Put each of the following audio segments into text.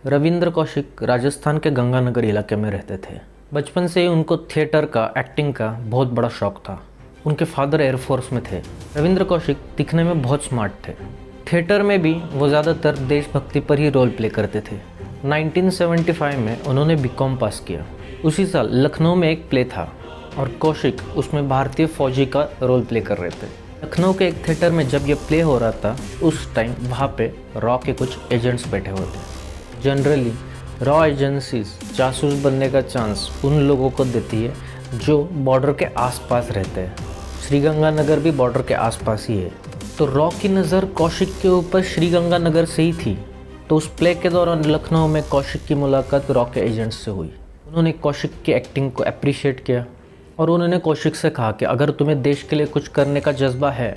रविंद्र कौशिक राजस्थान के गंगानगर इलाके में रहते थे। बचपन से ही उनको थिएटर का, एक्टिंग का बहुत बड़ा शौक था। उनके फादर एयरफोर्स में थे। रविंद्र कौशिक दिखने में बहुत स्मार्ट थे। थिएटर में भी वो ज़्यादातर देशभक्ति पर ही रोल प्ले करते थे। 1975 में उन्होंने बीकॉम पास किया। उसी साल लखनऊ में एक प्ले था और कौशिक उसमें भारतीय फौजी का रोल प्ले कर रहे थे। लखनऊ के एक थिएटर में जब ये प्ले हो रहा था, उस टाइम वहाँ पे रॉ के कुछ एजेंट्स बैठे हुए थे। जनरली रॉ एजेंसीज जासूस बनने का चांस उन लोगों को देती है जो बॉर्डर के आसपास रहते हैं। श्रीगंगानगर भी बॉर्डर के आसपास ही है, तो रॉ की नज़र कौशिक के ऊपर श्रीगंगानगर से ही थी। तो उस प्ले के दौरान लखनऊ में कौशिक की मुलाकात रॉ के एजेंट्स से हुई। उन्होंने कौशिक की एक्टिंग को अप्रिशिएट किया और उन्होंने कौशिक से कहा कि अगर तुम्हें देश के लिए कुछ करने का जज्बा है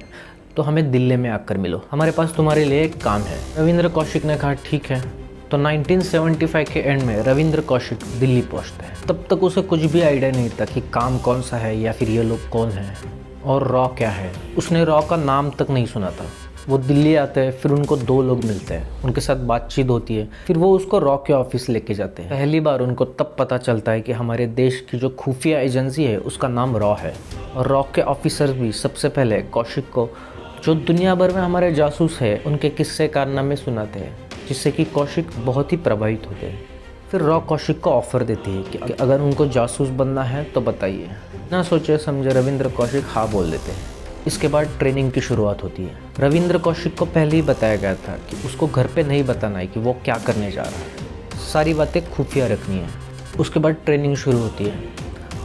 तो हमें दिल्ली में आकर मिलो, हमारे पास तुम्हारे लिए एक काम है। रविंद्र कौशिक ने कहा ठीक है। तो 1975 के एंड में रविंद्र कौशिक दिल्ली पहुंचते हैं। तब तक उसे कुछ भी आइडिया नहीं था कि काम कौन सा है या फिर ये लोग कौन हैं और रॉ क्या है। उसने रॉ का नाम तक नहीं सुना था। वो दिल्ली आते हैं, फिर उनको दो लोग मिलते हैं, उनके साथ बातचीत होती है, फिर वो उसको रॉ के ऑफिस लेके जाते हैं। पहली बार उनको तब पता चलता है कि हमारे देश की जो खुफिया एजेंसी है उसका नाम रॉ है। और रॉ के ऑफिसर्स भी सबसे पहले कौशिक को, जो दुनिया भर में हमारे जासूस है, उनके किस्से कारनामे सुनाते हैं, जिससे कि कौशिक बहुत ही प्रभावित होते हैं। फिर रॉ कौशिक को ऑफ़र देती है कि अगर उनको जासूस बनना है तो बताइए। ना सोचे समझे रविंद्र कौशिक हाँ बोल देते हैं। इसके बाद ट्रेनिंग की शुरुआत होती है। रविंद्र कौशिक को पहले ही बताया गया था कि उसको घर पे नहीं बताना है कि वो क्या करने जा रहा है, सारी बातें खुफिया रखनी है। उसके बाद ट्रेनिंग शुरू होती है।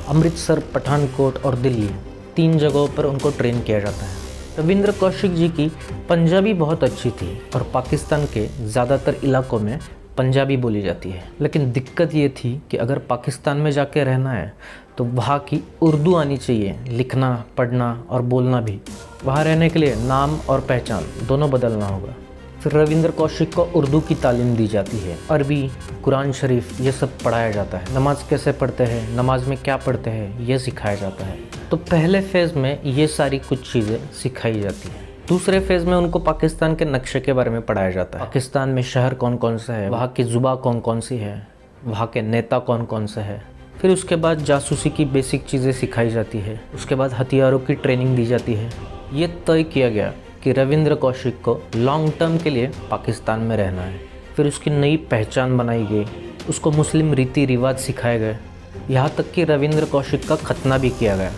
अमृतसर, पठानकोट और दिल्ली, 3 जगहों पर उनको ट्रेन किया जाता है। रविंद्र कौशिक जी की पंजाबी बहुत अच्छी थी और पाकिस्तान के ज़्यादातर इलाकों में पंजाबी बोली जाती है। लेकिन दिक्कत ये थी कि अगर पाकिस्तान में जाके रहना है तो वहाँ की उर्दू आनी चाहिए, लिखना, पढ़ना और बोलना भी। वहाँ रहने के लिए नाम और पहचान दोनों बदलना होगा। फिर रविंद्र कौशिक को उर्दू की तालीम दी जाती है। अरबी, कुरान शरीफ ये सब पढ़ाया जाता है। नमाज कैसे पढ़ते हैं, नमाज में क्या पढ़ते हैं, ये सिखाया जाता है। तो पहले फेज़ में ये सारी कुछ चीज़ें सिखाई जाती हैं। दूसरे फेज़ में उनको पाकिस्तान के नक्शे के बारे में पढ़ाया जाता है। पाकिस्तान में शहर कौन कौन से है, वहाँ की ज़ुबान कौन कौन सी है, वहाँ के नेता कौन कौन से है। फिर उसके बाद जासूसी की बेसिक चीज़ें सिखाई जाती है। उसके बाद हथियारों की ट्रेनिंग दी जाती है। ये तय किया गया कि रविंद्र कौशिक को लॉन्ग टर्म के लिए पाकिस्तान में रहना है। फिर उसकी नई पहचान बनाई गई, उसको मुस्लिम रीति रिवाज सिखाए गए, यहाँ तक कि रविंद्र कौशिक का खतना भी किया गया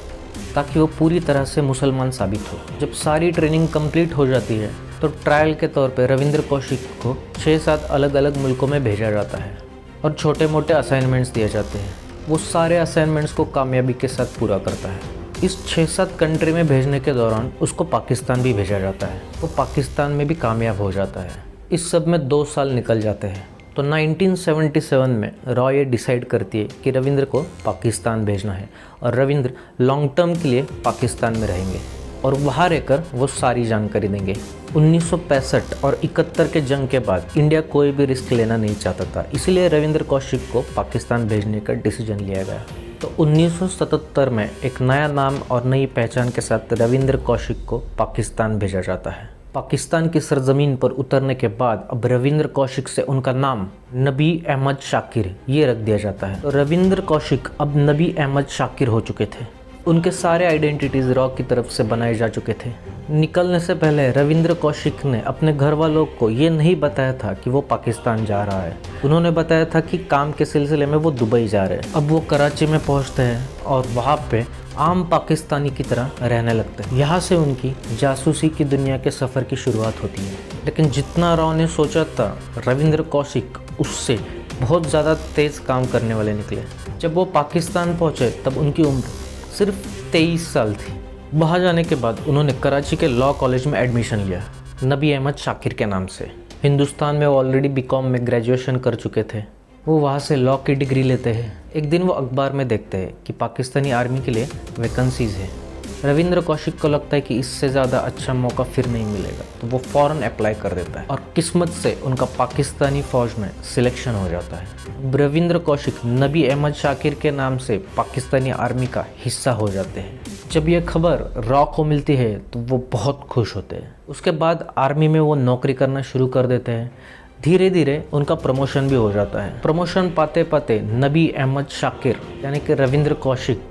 ताकि वो पूरी तरह से मुसलमान साबित हो। जब सारी ट्रेनिंग कंप्लीट हो जाती है तो ट्रायल के तौर पे रविंद्र कौशिक को 6-7 अलग अलग मुल्कों में भेजा जाता है और छोटे मोटे असाइनमेंट्स दिए जाते हैं। वो सारे असाइनमेंट्स को कामयाबी के साथ पूरा करता है। इस 6-7 कंट्री में भेजने के दौरान उसको पाकिस्तान भी भेजा जाता है। वो पाकिस्तान में भी कामयाब हो जाता है। इस सब में 2 साल निकल जाते हैं। तो 1977 में रॉ ये डिसाइड करती है कि रविंद्र को पाकिस्तान भेजना है और रविंद्र लॉन्ग टर्म के लिए पाकिस्तान में रहेंगे और वहाँ रहकर वो सारी जानकारी देंगे। 1965 और 71 के जंग के बाद इंडिया कोई भी रिस्क लेना नहीं चाहता था, इसलिए रविंद्र कौशिक को पाकिस्तान भेजने का डिसीजन लिया गया। तो 1977 में एक नया नाम और नई पहचान के साथ रविंद्र कौशिक को पाकिस्तान भेजा जाता है। पाकिस्तान की सरजमीन पर उतरने के बाद अब रविंद्र कौशिक से उनका नाम नबी अहमद शाकिर ये रख दिया जाता है। तो रविंद्र कौशिक अब नबी अहमद शाकिर हो चुके थे। उनके सारे आइडेंटिटीज़ रॉ की तरफ से बनाए जा चुके थे। निकलने से पहले रविंद्र कौशिक ने अपने घर वालों को ये नहीं बताया था कि वो पाकिस्तान जा रहा है। उन्होंने बताया था कि काम के सिलसिले में वो दुबई जा रहे हैं। अब वो कराची में पहुंचते हैं और वहाँ पे आम पाकिस्तानी की तरह रहने लगते हैं। यहाँ से उनकी जासूसी की दुनिया के सफ़र की शुरुआत होती है। लेकिन जितना रॉ ने सोचा था, रविंद्र कौशिक उससे बहुत ज़्यादा तेज़ काम करने वाले निकले। जब वो पाकिस्तान पहुँचे तब उनकी उम्र सिर्फ 23 साल थी। वहाँ जाने के बाद उन्होंने कराची के लॉ कॉलेज में एडमिशन लिया, नबी अहमद शाकिर के नाम से। हिंदुस्तान में वो ऑलरेडी बीकॉम में ग्रेजुएशन कर चुके थे। वो वहाँ से लॉ की डिग्री लेते हैं। एक दिन वो अखबार में देखते हैं कि पाकिस्तानी आर्मी के लिए वैकेंसीज़ है। रविंद्र कौशिक को लगता है कि इससे ज़्यादा अच्छा मौका फिर नहीं मिलेगा, तो वो फ़ौरन अप्लाई कर देता है और किस्मत से उनका पाकिस्तानी फ़ौज में सिलेक्शन हो जाता है। रविंद्र कौशिक नबी अहमद शाकिर के नाम से पाकिस्तानी आर्मी का हिस्सा हो जाते हैं। जब ये खबर रॉ को मिलती है तो वो बहुत खुश होते हैं। उसके बाद आर्मी में वो नौकरी करना शुरू कर देते हैं। धीरे धीरे उनका प्रमोशन भी हो जाता है। प्रमोशन पाते पाते नबी अहमद शाकिर यानी कि रविंद्र कौशिक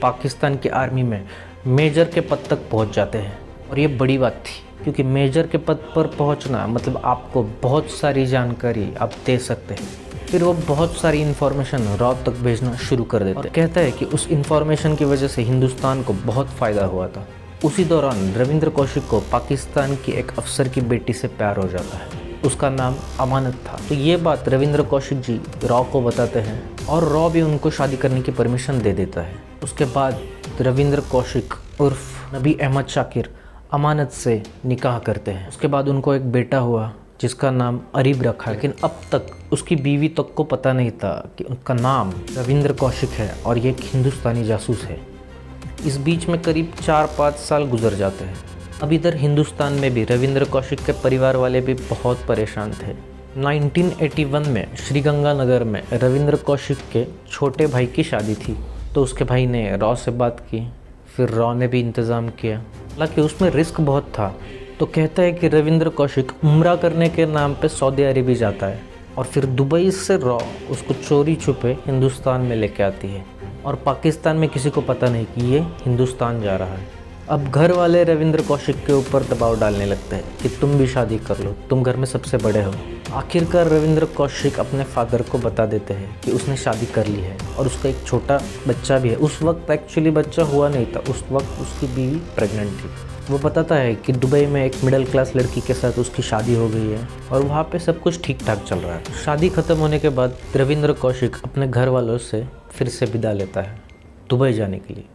पाकिस्तान की आर्मी में मेजर के पद तक पहुंच जाते हैं। और ये बड़ी बात थी, क्योंकि मेजर के पद पर पहुंचना मतलब आपको बहुत सारी जानकारी आप दे सकते हैं। फिर वो बहुत सारी इन्फॉर्मेशन रॉ तक भेजना शुरू कर देते हैं। कहता है कि उस इन्फॉर्मेशन की वजह से हिंदुस्तान को बहुत फ़ायदा हुआ था। उसी दौरान रविंद्र कौशिक को पाकिस्तान की एक अफसर की बेटी से प्यार हो जाता है। उसका नाम अमानत था। तो ये बात रविंद्र कौशिक जी रॉ को बताते हैं और रॉ भी उनको शादी करने की परमिशन दे देता है। उसके बाद रविंद्र कौशिक उर्फ नबी अहमद शाकिर अमानत से निकाह करते हैं। उसके बाद उनको एक बेटा हुआ जिसका नाम अरीब रखा, लेकिन अब तक उसकी बीवी तक को पता नहीं था कि उनका नाम रविंद्र कौशिक है और ये एक हिंदुस्तानी जासूस है। इस बीच में करीब 4-5 साल गुजर जाते हैं। अब इधर हिंदुस्तान में भी रविंद्र कौशिक के परिवार वाले भी बहुत परेशान थे। 1981 में श्रीगंगानगर में रविंद्र कौशिक के छोटे भाई की शादी थी, तो उसके भाई ने रॉ से बात की, फिर रॉ ने भी इंतज़ाम किया। हालांकि उसमें रिस्क बहुत था, तो कहता है कि रविंद्र कौशिक उम्रा करने के नाम पे सऊदी अरेबिया जाता है और फिर दुबई से रॉ उसको चोरी छुपे हिंदुस्तान में लेके आती है और पाकिस्तान में किसी को पता नहीं कि ये हिंदुस्तान जा रहा है। अब घर वाले रविंद्र कौशिक के ऊपर दबाव डालने लगते हैं कि तुम भी शादी कर लो, तुम घर में सबसे बड़े हो। आखिरकार रविंद्र कौशिक अपने फादर को बता देते हैं कि उसने शादी कर ली है और उसका एक छोटा बच्चा भी है। उस वक्त एक्चुअली बच्चा हुआ नहीं था, उस वक्त उसकी बीवी प्रेग्नेंट थी। वो बताता है कि दुबई में एक मिडिल क्लास लड़की के साथ उसकी शादी हो गई है और वहाँ पे सब कुछ ठीक ठाक चल रहा है। शादी ख़त्म होने के बाद रविंद्र कौशिक अपने घर वालों से फिर से विदा लेता है दुबई जाने के लिए।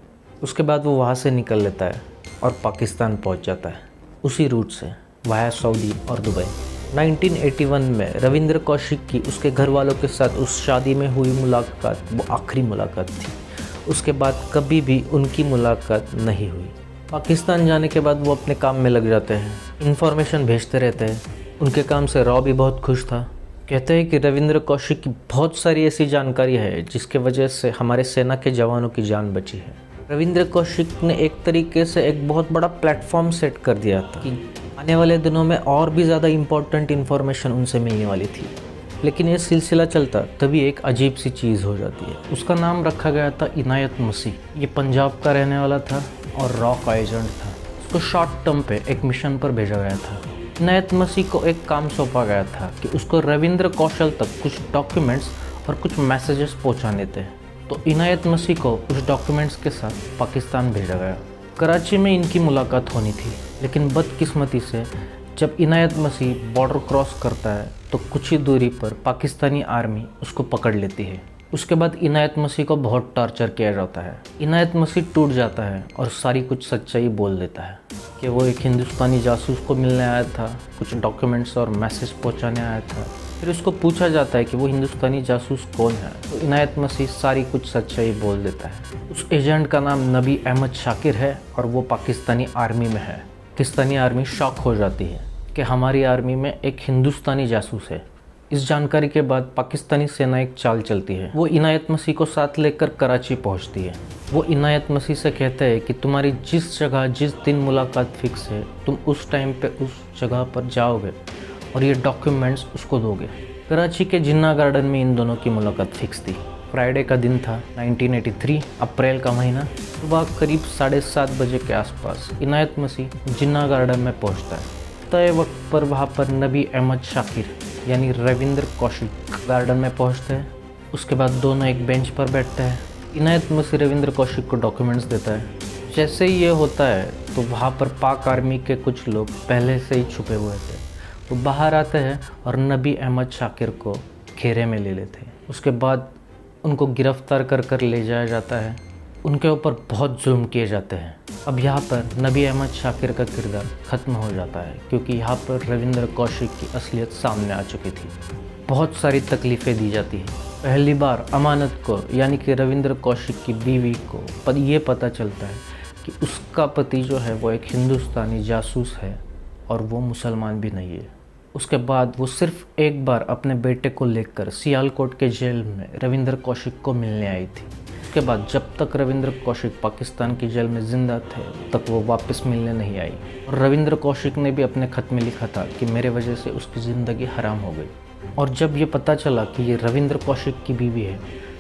उसके बाद वो वहाँ से निकल लेता है और पाकिस्तान पहुँच जाता है उसी रूट से वाया सऊदी और दुबई। 1981 में रविंद्र कौशिक की उसके घर वालों के साथ उस शादी में हुई मुलाकात वो आखिरी मुलाकात थी। उसके बाद कभी भी उनकी मुलाकात नहीं हुई। पाकिस्तान जाने के बाद वो अपने काम में लग जाते हैं, इन्फॉर्मेशन भेजते रहते हैं। उनके काम से रॉ भी बहुत खुश था। कहते हैं कि रविंद्र कौशिक की बहुत सारी ऐसी जानकारी है जिसके वजह से हमारे सेना के जवानों की जान बची है। रविंद्र कौशिक ने एक तरीके से एक बहुत बड़ा प्लेटफॉर्म सेट कर दिया था कि आने वाले दिनों में और भी ज़्यादा इम्पोर्टेंट इन्फॉर्मेशन उनसे मिलने वाली थी। लेकिन ये सिलसिला चलता तभी एक अजीब सी चीज़ हो जाती है। उसका नाम रखा गया था इनायत मसीह। ये पंजाब का रहने वाला था और रॉ का एजेंट था। उसको शॉर्ट टर्म पे एक मिशन पर भेजा गया था। इनायत मसीह को एक काम सौंपा गया था कि उसको रविंद्र कौशल तक कुछ डॉक्यूमेंट्स और कुछ मैसेजेस पहुंचाने थे। तो इनायत मसीह को उस डॉक्यूमेंट्स के साथ पाकिस्तान भेजा गया। कराची में इनकी मुलाकात होनी थी, लेकिन बदकिस्मती से जब इनायत मसीह बॉर्डर क्रॉस करता है तो कुछ ही दूरी पर पाकिस्तानी आर्मी उसको पकड़ लेती है। उसके बाद इनायत मसीह को बहुत टॉर्चर किया जाता है। इनायत मसीह टूट जाता है और सारी कुछ सच्चाई बोल देता है कि वो एक हिंदुस्तानी जासूस को मिलने आया था, कुछ डॉक्यूमेंट्स और मैसेज पहुंचाने आया था। फिर उसको पूछा जाता है कि वो हिंदुस्तानी जासूस कौन है, तो इनायत मसीह सारी कुछ सच्चाई बोल देता है। उस एजेंट का नाम नबी अहमद शाकिर है और वो पाकिस्तानी आर्मी में है। पाकिस्तानी आर्मी शॉक हो जाती है कि हमारी आर्मी में एक हिंदुस्तानी जासूस है। इस जानकारी के बाद पाकिस्तानी सेना एक चाल चलती है। वो इनायत मसीह को साथ लेकर कराची पहुंचती है। वो इनायत मसीह से कहते हैं कि तुम्हारी जिस जगह जिस दिन मुलाकात फिक्स है, तुम उस टाइम पे उस जगह पर जाओगे और ये डॉक्यूमेंट्स उसको दोगे। कराची के जिन्ना गार्डन में इन दोनों की मुलाकात फिक्स थी। फ्राइडे का दिन था, 1983 अप्रैल का महीना। सुबह करीब 7:30 बजे के आसपास इनायत मसीह जिन्ना गार्डन में पहुंचता है। तय वक्त पर वहाँ पर नबी अहमद शाकिर यानी रविंद्र कौशिक गार्डन में पहुँचते हैं। उसके बाद दोनों एक बेंच पर बैठते हैं। इनायत मसीह रविंद्र कौशिक को डॉक्यूमेंट्स देता है। जैसे ही ये होता है तो वहाँ पर पाक आर्मी के कुछ लोग पहले से ही छुपे हुए थे। वो बाहर आते हैं और नबी अहमद शाकिर को घेरे में ले लेते हैं। उसके बाद उनको गिरफ्तार कर ले जाया जाता है। उनके ऊपर बहुत जुल्म किए जाते हैं। अब यहाँ पर नबी अहमद शाकिर का किरदार ख़त्म हो जाता है, क्योंकि यहाँ पर रविंद्र कौशिक की असलियत सामने आ चुकी थी। बहुत सारी तकलीफ़ें दी जाती हैं। पहली बार अमानत को यानी कि रविंद्र कौशिक की बीवी को ये पता चलता है कि उसका पति जो है वो एक हिंदुस्तानी जासूस है और वो मुसलमान भी नहीं है। उसके बाद वो सिर्फ एक बार अपने बेटे को लेकर सियालकोट के जेल में रविंद्र कौशिक को मिलने आई थी। उसके बाद जब तक रविंद्र कौशिक पाकिस्तान की जेल में ज़िंदा थे तक वो वापस मिलने नहीं आई। और रविंद्र कौशिक ने भी अपने खत में लिखा था कि मेरे वजह से उसकी ज़िंदगी हराम हो गई। और जब ये पता चला कि ये रविंद्र कौशिक की बीवी है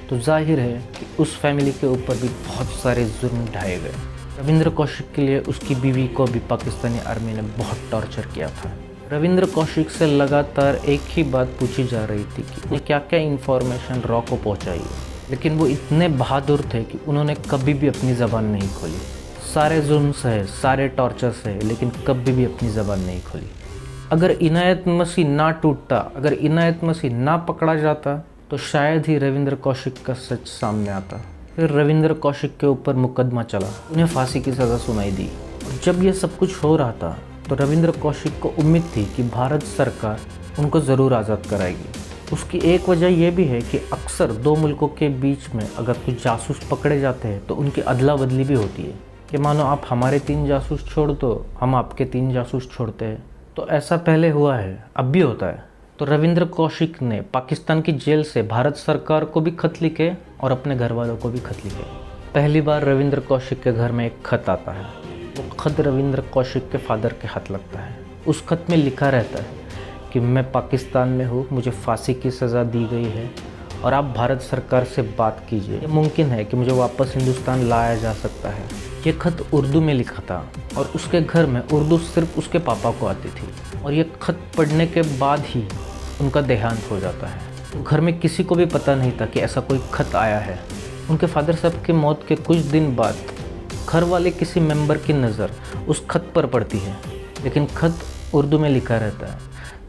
तो जाहिर है कि उस फैमिली के ऊपर भी बहुत सारे जुर्म ढाए गए। रविंद्र कौशिक के लिए उसकी बीवी को भी पाकिस्तानी आर्मी ने बहुत टॉर्चर किया था। रविंद्र कौशिक से लगातार एक ही बात पूछी जा रही थी कि उन्हें क्या क्या इन्फॉर्मेशन रॉ को पहुंचाई है, लेकिन वो इतने बहादुर थे कि उन्होंने कभी भी अपनी ज़बान नहीं खोली। सारे जुल्म सहे, सारे टॉर्चर सहे, लेकिन कभी भी अपनी ज़बान नहीं खोली। अगर इनायत मसीह ना टूटता, अगर इनायत मसीह ना पकड़ा जाता तो शायद ही रविंद्र कौशिक का सच सामने आता। फिर रविंद्र कौशिक के ऊपर मुकदमा चला, उन्हें फांसी की सज़ा सुनाई दी। और जब ये सब कुछ हो रहा था तो रविंद्र कौशिक को उम्मीद थी कि भारत सरकार उनको ज़रूर आज़ाद कराएगी। उसकी एक वजह यह भी है कि अक्सर दो मुल्कों के बीच में अगर कुछ जासूस पकड़े जाते हैं तो उनकी अदला बदली भी होती है कि मानो आप हमारे 3 जासूस छोड़ दो, हम आपके 3 जासूस छोड़ते हैं। तो ऐसा पहले हुआ है, अब भी होता है। तो रविंद्र कौशिक ने पाकिस्तान की जेल से भारत सरकार को भी खत लिखे और अपने घर वालों को भी खत लिखे। पहली बार रविंद्र कौशिक के घर में एक खत आता है। वो खत रविंद्र कौशिक के फादर के हाथ लगता है। उस खत में लिखा रहता है कि मैं पाकिस्तान में हूँ, मुझे फांसी की सज़ा दी गई है और आप भारत सरकार से बात कीजिए। ये मुमकिन है कि मुझे वापस हिंदुस्तान लाया जा सकता है। ये खत उर्दू में लिखा था और उसके घर में उर्दू सिर्फ उसके पापा को आती थी और ये खत पढ़ने के बाद ही उनका देहांत हो जाता है। तो घर में किसी को भी पता नहीं था कि ऐसा कोई खत आया है। उनके फादर साहब की मौत के कुछ दिन बाद घर वाले किसी मेंबर की नज़र उस खत पर पड़ती है, लेकिन खत उर्दू में लिखा रहता है।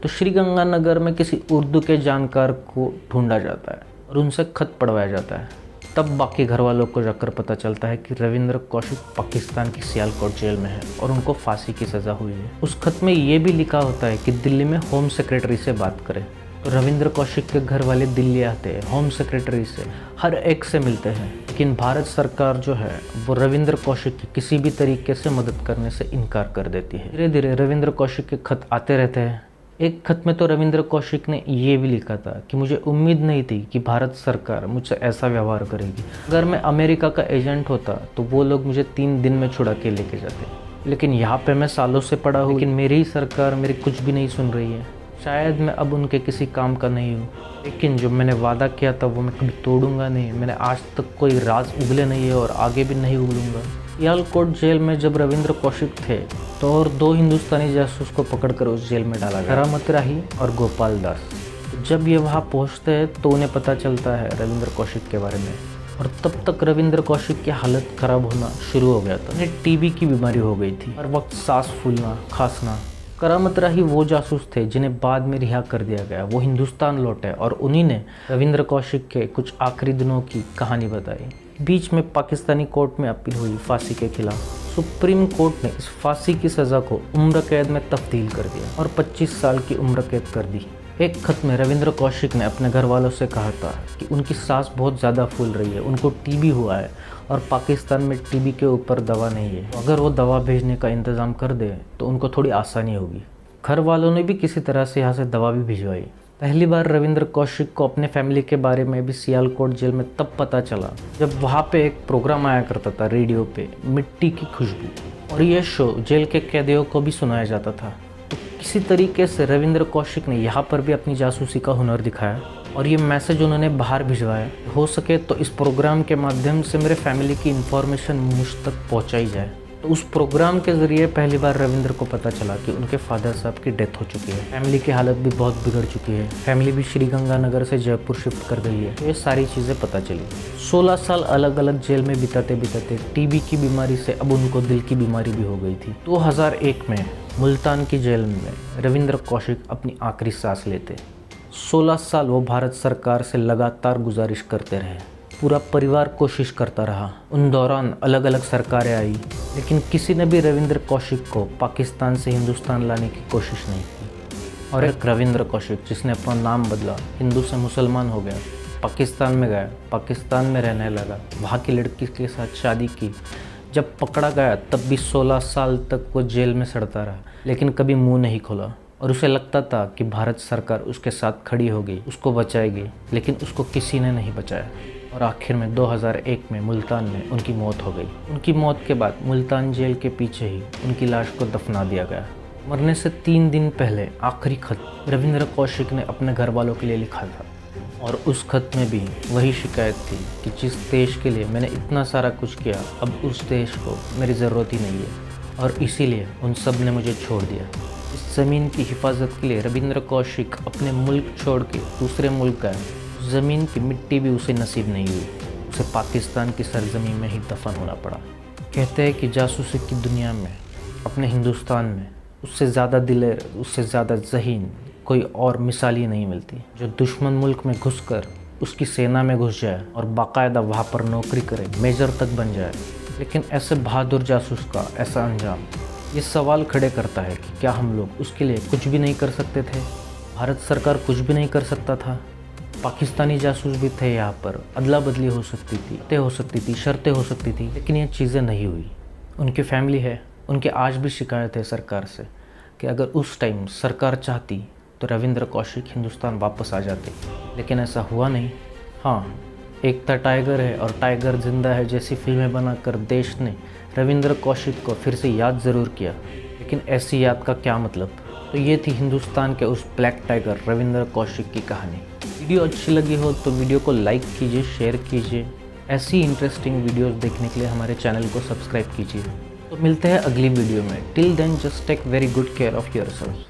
तो श्रीगंगानगर में किसी उर्दू के जानकार को ढूंढा जाता है और उनसे खत पढ़वाया जाता है। तब बाकी घर वालों को जाकर पता चलता है कि रविंद्र कौशिक पाकिस्तान की सियालकोट जेल में है और उनको फांसी की सज़ा हुई है। उस खत में ये भी लिखा होता है कि दिल्ली में होम सेक्रेटरी से बात करें। तो रविंद्र कौशिक के घर वाले दिल्ली आते हैं, होम सेक्रेटरी से हर एक से मिलते हैं, लेकिन भारत सरकार जो है वो रविंद्र कौशिक की किसी भी तरीके से मदद करने से इनकार कर देती है। धीरे धीरे रविंद्र कौशिक के खत आते रहते हैं। एक खत में तो रविंद्र कौशिक ने ये भी लिखा था कि मुझे उम्मीद नहीं थी कि भारत सरकार मुझसे ऐसा व्यवहार करेगी। अगर मैं अमेरिका का एजेंट होता तो वो लोग मुझे 3 दिन में छुड़ा के लेके जाते, लेकिन यहाँ पे मैं सालों से पड़ा हूँ, लेकिन मेरी सरकार मेरी कुछ भी नहीं सुन रही है। शायद मैं अब उनके किसी काम का नहीं हूँ, लेकिन जो मैंने वादा किया था वो मैं कभी तोड़ूंगा नहीं। मैंने आज तक कोई राज उगले नहीं है और आगे भी नहीं उगलूंगा। सियालकोट जेल में जब रविंद्र कौशिक थे तो और 2 हिंदुस्तानी जासूस को पकड़कर उस जेल में डाला गया, करामत राही और गोपाल दास। जब ये वहाँ पहुँचते हैं तो उन्हें पता चलता है रविंद्र कौशिक के बारे में, और तब तक रविंद्र कौशिक की हालत ख़राब होना शुरू हो गया था। उन्हें टीबी की बीमारी हो गई थी, हर वक्त सांस फूलना, खांसना। करामत राही वो जासूस थे जिन्हें बाद में रिहा कर दिया गया। वो हिंदुस्तान लौटे और उन्हीं ने रविंद्र कौशिक के कुछ आखिरी दिनों की कहानी बताई। बीच में पाकिस्तानी कोर्ट में अपील हुई फांसी के खिलाफ। सुप्रीम कोर्ट ने इस फांसी की सज़ा को उम्र कैद में तब्दील कर दिया और 25 साल की उम्र कैद कर दी। एक खत में रविंद्र कौशिक ने अपने घर वालों से कहा था कि उनकी सांस बहुत ज़्यादा फूल रही है, उनको टीबी हुआ है और पाकिस्तान में टीबी के ऊपर दवा नहीं है। तो अगर वो दवा भेजने का इंतज़ाम कर दे तो उनको थोड़ी आसानी होगी। घर वालों ने भी किसी तरह से यहाँ से दवा भी भिजवाई। पहली बार रविंद्र कौशिक को अपने फैमिली के बारे में भी सियालकोट जेल में तब पता चला जब वहाँ पे एक प्रोग्राम आया करता था रेडियो पे, मिट्टी की खुशबू, और ये शो जेल के कैदियों को भी सुनाया जाता था। तो किसी तरीके से रविंद्र कौशिक ने यहाँ पर भी अपनी जासूसी का हुनर दिखाया और ये मैसेज उन्होंने बाहर भिजवाया। हो सके तो इस प्रोग्राम के माध्यम से मेरे फैमिली की इन्फॉर्मेशन मुझ तक पहुँचाई जाए। तो उस प्रोग्राम के ज़रिए पहली बार रविंद्र को पता चला कि उनके फादर साहब की डेथ हो चुकी है। फैमिली की हालत भी बहुत बिगड़ चुकी है। फैमिली भी श्रीगंगानगर से जयपुर शिफ्ट कर गई है। तो ये सारी चीज़ें पता चली। 16 साल अलग अलग जेल में बिताते बिताते टीबी की बीमारी से अब उनको दिल की बीमारी भी हो गई थी। 2001 में मुल्तान की जेल में रविंद्र कौशिक अपनी आखिरी सांस लेते। 16 साल वो भारत सरकार से लगातार गुजारिश करते रहे। पूरा परिवार कोशिश करता रहा। उन दौरान अलग अलग सरकारें आई, लेकिन किसी ने भी रविंद्र कौशिक को पाकिस्तान से हिंदुस्तान लाने की कोशिश नहीं की। और एक रविंद्र कौशिक जिसने अपना नाम बदला, हिंदू से मुसलमान हो गया, पाकिस्तान में गया, पाकिस्तान में रहने लगा, वहाँ की लड़की के साथ शादी की। जब पकड़ा गया तब भी 16 साल तक वो जेल में सड़ता रहा, लेकिन कभी मुंह नहीं खोला। और उसे लगता था कि भारत सरकार उसके साथ खड़ी होगी, उसको बचाएगी, लेकिन उसको किसी ने नहीं बचाया। और आखिर में 2001 में मुल्तान में उनकी मौत हो गई। उनकी मौत के बाद मुल्तान जेल के पीछे ही उनकी लाश को दफना दिया गया। मरने से 3 दिन पहले आखिरी खत रविंद्र कौशिक ने अपने घर वालों के लिए लिखा था और उस खत में भी वही शिकायत थी कि जिस देश के लिए मैंने इतना सारा कुछ किया, अब उस देश को मेरी ज़रूरत ही नहीं है और इसीलिए उन सब ने मुझे छोड़ दिया। इस ज़मीन की हिफाजत के लिए रविंद्र कौशिक अपने मुल्क छोड़ के दूसरे मुल्क गया। ज़मीन की मिट्टी भी उसे नसीब नहीं हुई, उसे पाकिस्तान की सरजमी में ही दफन होना पड़ा। कहते हैं कि जासूसी की दुनिया में, अपने हिंदुस्तान में उससे ज़्यादा दिलेर, उससे ज़्यादा ज़हीन कोई और मिसाल ही नहीं मिलती, जो दुश्मन मुल्क में घुसकर उसकी सेना में घुस जाए और बाकायदा वहाँ पर नौकरी करे, मेजर तक बन जाए। लेकिन ऐसे बहादुर जासूस का ऐसा अंजाम ये सवाल खड़े करता है कि क्या हम लोग उसके लिए कुछ भी नहीं कर सकते थे? भारत सरकार कुछ भी नहीं कर सकता था? पाकिस्तानी जासूस भी थे यहाँ पर, अदला बदली हो सकती थी, शर्तें हो सकती थी, लेकिन ये चीज़ें नहीं हुई। उनकी फैमिली है, उनके आज भी शिकायत है सरकार से कि अगर उस टाइम सरकार चाहती तो रविंद्र कौशिक हिंदुस्तान वापस आ जाते, लेकिन ऐसा हुआ नहीं। हाँ, एकता टाइगर है और टाइगर जिंदा है जैसी फिल्में बनाकर देश ने रविंद्र कौशिक को फिर से याद ज़रूर किया, लेकिन ऐसी याद का क्या मतलब? तो ये थी हिंदुस्तान के उस ब्लैक टाइगर रविंद्र कौशिक की कहानी। वीडियो अच्छी लगी हो तो वीडियो को लाइक कीजिए, शेयर कीजिए। ऐसी इंटरेस्टिंग वीडियोस देखने के लिए हमारे चैनल को सब्सक्राइब कीजिए। तो मिलते हैं अगली वीडियो में। Till then just take very good care of yourself.